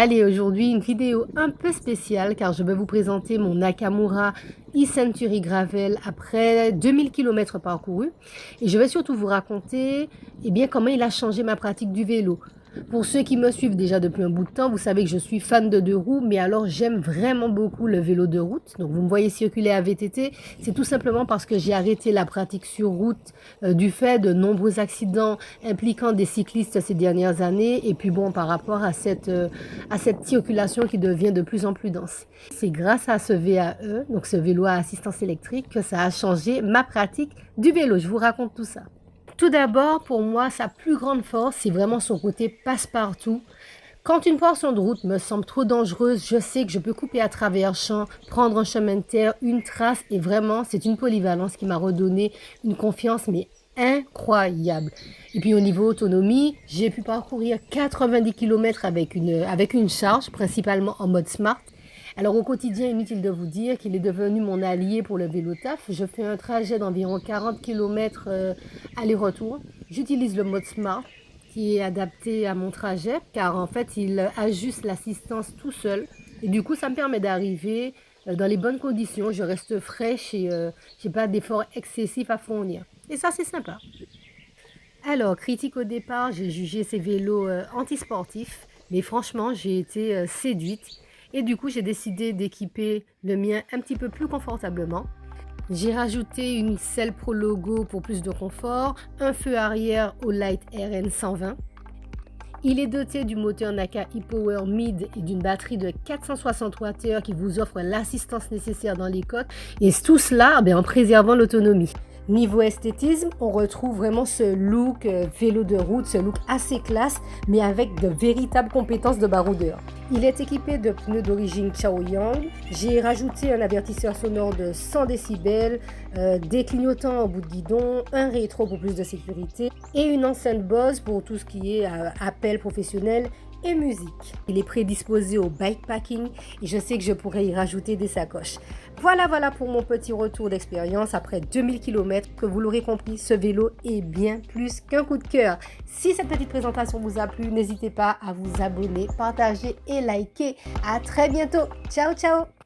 Allez, aujourd'hui, une vidéo un peu spéciale car je vais vous présenter mon Nakamura e-Century Gravel après 2000 km parcourus. Et je vais surtout vous raconter comment il a changé ma pratique du vélo. Pour ceux qui me suivent déjà depuis un bout de temps, vous savez que je suis fan de deux roues, mais alors j'aime vraiment beaucoup le vélo de route. Donc vous me voyez circuler à VTT, c'est tout simplement parce que j'ai arrêté la pratique sur route du fait de nombreux accidents impliquant des cyclistes ces dernières années. Et puis bon, par rapport à cette circulation qui devient de plus en plus dense. C'est grâce à ce VAE, donc ce vélo à assistance électrique, que ça a changé ma pratique du vélo. Je vous raconte tout ça. Tout d'abord, pour moi, sa plus grande force, c'est vraiment son côté passe-partout. Quand une portion de route me semble trop dangereuse, je sais que je peux couper à travers champs, prendre un chemin de terre, une trace, et vraiment, c'est une polyvalence qui m'a redonné une confiance, mais incroyable. Et puis au niveau autonomie, j'ai pu parcourir 90 km avec une charge, principalement en mode smart. Alors au quotidien, inutile de vous dire qu'il est devenu mon allié pour le vélo taf. Je fais un trajet d'environ 40 km aller-retour. J'utilise le mode smart qui est adapté à mon trajet car en fait il ajuste l'assistance tout seul. Et du coup, ça me permet d'arriver dans les bonnes conditions. Je reste fraîche et je n'ai pas d'efforts excessifs à fournir. Et ça, c'est sympa. Alors, critique au départ, j'ai jugé ces vélos antisportifs, mais franchement, j'ai été séduite. Et du coup, j'ai décidé d'équiper le mien un petit peu plus confortablement. J'ai rajouté une selle Pro Logo pour plus de confort, un feu arrière au Light RN 120. Il est doté du moteur Naka e-Power Mid et d'une batterie de 460 Wh qui vous offre l'assistance nécessaire dans les côtes. Et tout cela en préservant l'autonomie. Niveau esthétisme, on retrouve vraiment ce look vélo de route, ce look assez classe, mais avec de véritables compétences de baroudeur. Il est équipé de pneus d'origine Chaoyang. J'ai rajouté un avertisseur sonore de 100 décibels, des clignotants en bout de guidon, un rétro pour plus de sécurité et une enceinte Bose pour tout ce qui est appel professionnel et musique. Il est prédisposé au bikepacking et je sais que je pourrais y rajouter des sacoches. Voilà pour mon petit retour d'expérience après 2000 km. Que vous l'aurez compris, ce vélo est bien plus qu'un coup de cœur. Si cette petite présentation vous a plu, n'hésitez pas à vous abonner, partager et liker. À très bientôt. Ciao, ciao!